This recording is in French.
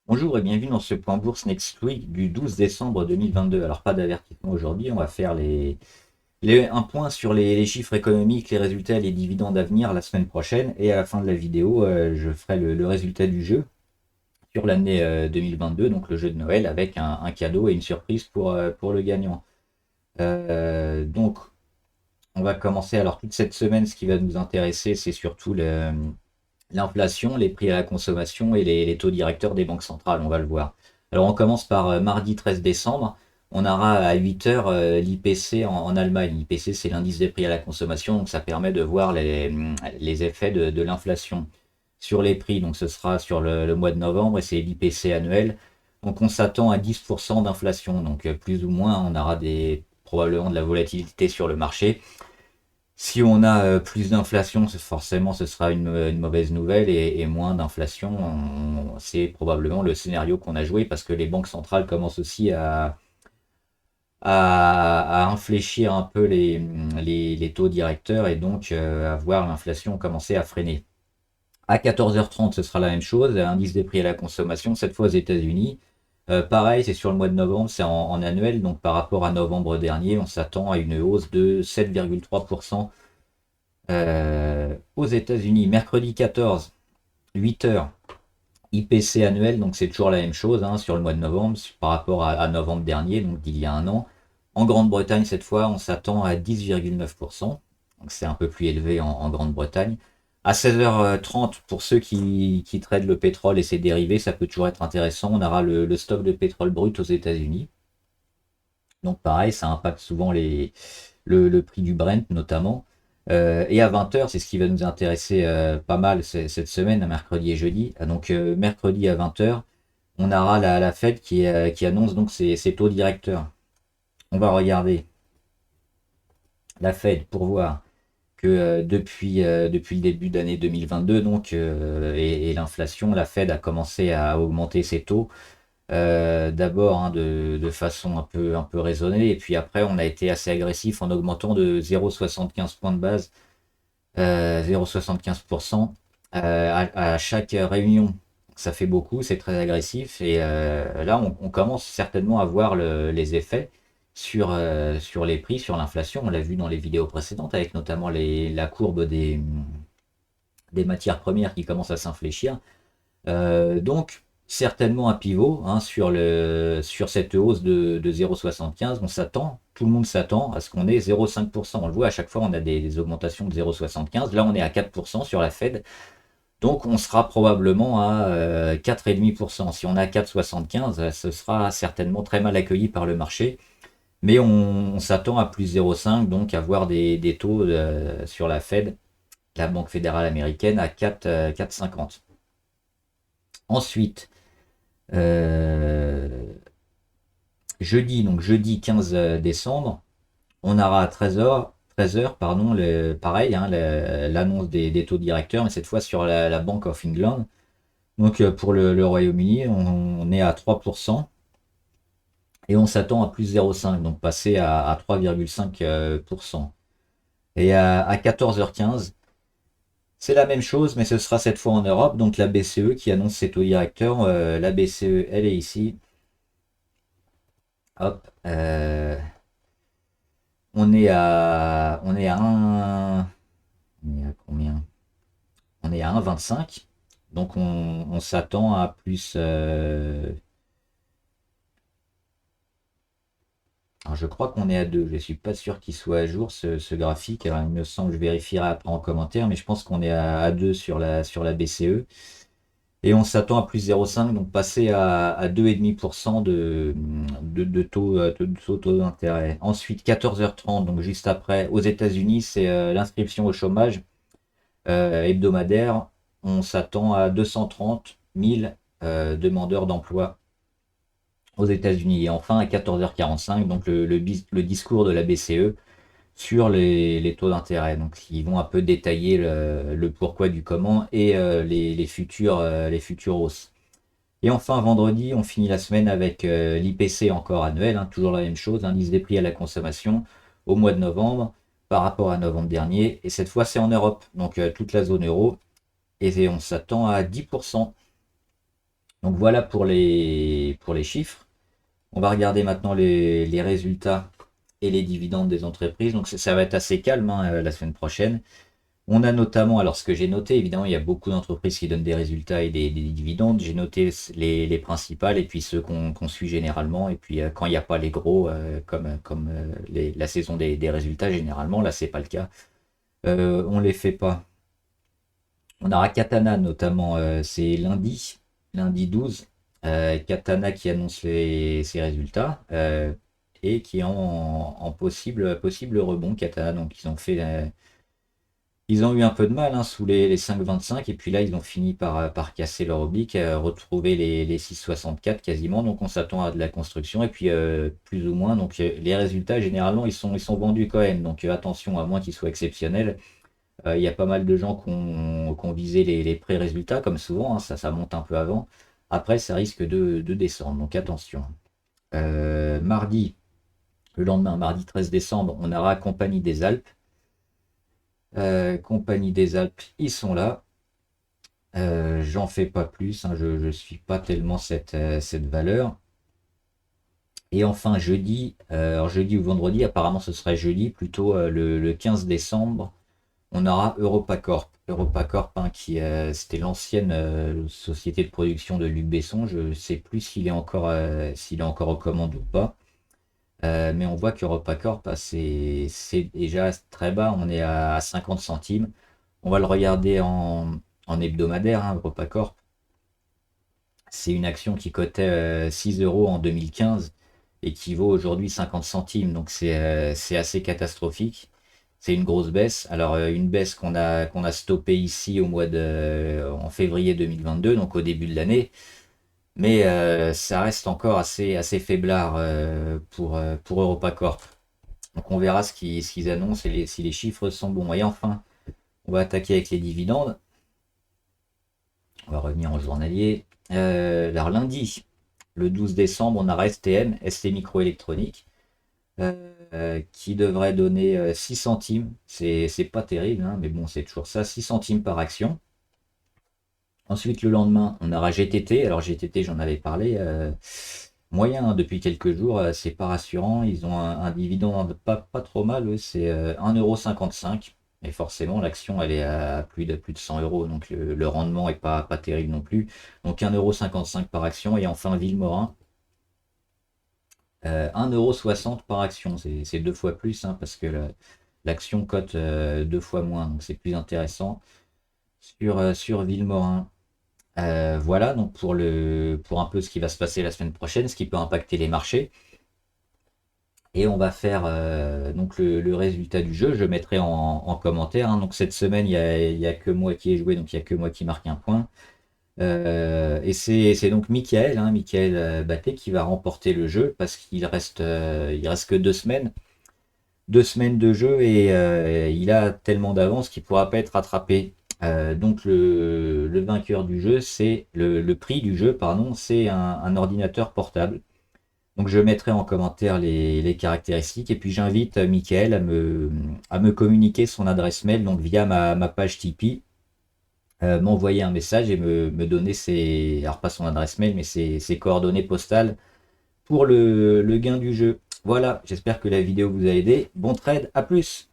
Bonjour et bienvenue dans ce point bourse Next Week du 12 décembre 2022. Alors pas d'avertissement aujourd'hui, on va faire un point sur les chiffres économiques, les résultats et les dividendes à venir la semaine prochaine. Et à la fin de la vidéo, je ferai le résultat du jeu sur l'année 2022, donc le jeu de Noël avec un cadeau et une surprise pour le gagnant. Donc on va commencer alors toute cette semaine, ce qui va nous intéresser, c'est surtout l'inflation, les prix à la consommation et les taux directeurs des banques centrales, on va le voir. Alors on commence par mardi 13 décembre. On aura à 8 heures l'IPC en Allemagne. L'IPC, c'est l'indice des prix à la consommation, donc ça permet de voir les effets de l'inflation sur les prix. Donc ce sera sur le mois de novembre et c'est l'IPC annuel. Donc on s'attend à 10% d'inflation. Donc plus ou moins, on aura probablement de la volatilité sur le marché. Si on a plus d'inflation, forcément ce sera une mauvaise nouvelle et moins d'inflation, c'est probablement le scénario qu'on a joué parce que les banques centrales commencent aussi à infléchir un peu les taux directeurs et donc à voir l'inflation commencer à freiner. À 14h30, ce sera la même chose, indice des prix à la consommation, cette fois aux États-Unis. Pareil, c'est sur le mois de novembre, c'est en annuel, donc par rapport à novembre dernier, on s'attend à une hausse de 7,3% aux États-Unis. Mercredi 14, 8 heures, IPC annuel, donc c'est toujours la même chose hein, sur le mois de novembre par rapport à novembre dernier, donc d'il y a un an. En Grande-Bretagne, cette fois, on s'attend à 10,9%, donc c'est un peu plus élevé en Grande-Bretagne. À 16h30, pour ceux qui traitent le pétrole et ses dérivés, ça peut toujours être intéressant. On aura le stock de pétrole brut aux États-Unis. Donc pareil, ça impacte souvent le prix du Brent notamment. Et à 20h, c'est ce qui va nous intéresser pas mal cette semaine, à mercredi et jeudi. Donc mercredi à 20h, on aura la Fed qui annonce donc ses taux directeurs. On va regarder la Fed pour voir que depuis le début d'année 2022 donc, et l'inflation, la Fed a commencé à augmenter ses taux. D'abord hein, de façon un peu raisonnée, et puis après on a été assez agressif en augmentant de 0,75 points de base, 0,75% à chaque réunion. Ça fait beaucoup, c'est très agressif, et là on commence certainement à voir les effets sur les prix, sur l'inflation. On l'a vu dans les vidéos précédentes, avec notamment la courbe des matières premières qui commence à s'infléchir. Donc, certainement un pivot hein, sur cette hausse de 0,75. Tout le monde s'attend à ce qu'on ait 0,5%. On le voit, à chaque fois, on a des augmentations de 0,75. Là, on est à 4% sur la Fed. Donc, on sera probablement à 4,5%. Si on a 4,75, ce sera certainement très mal accueilli par le marché. Mais on s'attend à plus 0,5, donc à voir des taux sur la Fed, la Banque fédérale américaine, à 4,50. Ensuite, jeudi, donc jeudi 15 décembre, on aura à 13h, pardon, pareil, hein, l'annonce des taux directeurs, mais cette fois sur la Bank of England. Donc pour le Royaume-Uni, on est à 3% et on s'attend à plus 0,5, donc passer à 3,5%. Et à 14h15, c'est la même chose, mais ce sera cette fois en Europe, donc la BCE qui annonce ses taux directeurs. La BCE, elle est ici. Hop. On est à combien? On est à 1,25. Donc on s'attend à plus. Alors je crois qu'on est à 2. Je ne suis pas sûr qu'il soit à jour ce graphique. Alors, il me semble, je vérifierai après en commentaire, mais je pense qu'on est à 2 sur la BCE. Et on s'attend à plus 0,5, donc passer à 2,5% de taux d'intérêt. Ensuite, 14h30, donc juste après, aux États-Unis, c'est l'inscription au chômage hebdomadaire. On s'attend à 230 000 demandeurs d'emploi aux États-Unis. Et enfin, à 14h45, donc le discours de la BCE sur les taux d'intérêt. Donc, ils vont un peu détailler le pourquoi du comment et les futures hausses. Et enfin, vendredi, on finit la semaine avec l'IPC encore annuel, hein, toujours la même chose, indice des prix à la consommation au mois de novembre par rapport à novembre dernier. Et cette fois, c'est en Europe, donc toute la zone euro. Et on s'attend à 10%. Donc voilà pour les chiffres. On va regarder maintenant les résultats et les dividendes des entreprises. Donc ça va être assez calme hein, la semaine prochaine. On a notamment, alors ce que j'ai noté, évidemment, il y a beaucoup d'entreprises qui donnent des résultats et des dividendes. J'ai noté les principales et puis ceux qu'on suit généralement. Et puis quand il n'y a pas les gros, comme la saison des résultats, généralement, là, c'est pas le cas. On les fait pas. On aura Katana notamment, c'est lundi 12. Katana qui annonce ses résultats et qui est en possible rebond. Katana, donc ils ont eu un peu de mal hein, sous les 5,25 et puis là ils ont fini par casser leur oblique, retrouver les 6,64 quasiment. Donc on s'attend à de la construction et puis plus ou moins. Donc les résultats généralement ils sont vendus quand même. Donc attention à moins qu'ils soient exceptionnels. Il y a pas mal de gens qui ont visé les pré-résultats comme souvent. Hein, ça monte un peu avant. Après ça risque de descendre. Donc attention. Mardi, le lendemain, mardi 13 décembre, on aura Compagnie des Alpes. Compagnie des Alpes, ils sont là. J'en fais pas plus, hein, je ne suis pas tellement cette valeur. Et enfin jeudi, alors jeudi ou vendredi, apparemment ce serait jeudi, plutôt le 15 décembre, on aura EuropaCorp. EuropaCorp, hein, c'était l'ancienne société de production de Luc Besson. Je ne sais plus s'il est encore aux commandes ou pas. Mais on voit qu'EuropaCorp, ah, c'est déjà très bas, on est à 50 centimes. On va le regarder en hebdomadaire, hein, EuropaCorp. C'est une action qui cotait 6 euros en 2015 et qui vaut aujourd'hui 50 centimes. Donc c'est assez catastrophique. C'est une grosse baisse. Alors une baisse qu'on a stoppée ici en février 2022, donc au début de l'année. Mais ça reste encore assez faiblard pour EuropaCorp. Donc on verra ce qu'ils annoncent et si les chiffres sont bons. Et enfin, on va attaquer avec les dividendes. On va revenir en journalier. Alors lundi, le 12 décembre, on a STM, ST Microélectronique, qui devrait donner 6 centimes. C'est pas terrible, hein, mais bon, c'est toujours ça, 6 centimes par action. Ensuite, le lendemain, on aura GTT. Alors GTT, j'en avais parlé. Moyen hein, depuis quelques jours, c'est pas rassurant. Ils ont un dividende pas trop mal, c'est 1,55 €. Et forcément, l'action, elle est à plus de 100 euros. Donc le rendement est pas terrible non plus. Donc 1,55 € par action. Et enfin, Villemorin, 1,60 € par action. C'est deux fois plus hein, parce que l'action cote deux fois moins. Donc c'est plus intéressant sur Villemorin. Voilà donc pour un peu ce qui va se passer la semaine prochaine, ce qui peut impacter les marchés. Et on va faire donc le résultat du jeu. Je mettrai en commentaire. Hein. Donc cette semaine, il y a que moi qui ai joué, donc il n'y a que moi qui marque un point. Et c'est donc Michael, hein, Michael Batté qui va remporter le jeu parce il reste que 2 semaines. 2 semaines de jeu et il a tellement d'avance qu'il ne pourra pas être rattrapé. Donc le vainqueur du jeu, c'est le prix du jeu, pardon, c'est un ordinateur portable. Donc je mettrai en commentaire les caractéristiques et puis j'invite Mickaël à me communiquer son adresse mail donc via ma page Tipeee, m'envoyer un message et me donner alors pas son adresse mail mais ses coordonnées postales pour le gain du jeu. Voilà, j'espère que la vidéo vous a aidé. Bon trade, à plus!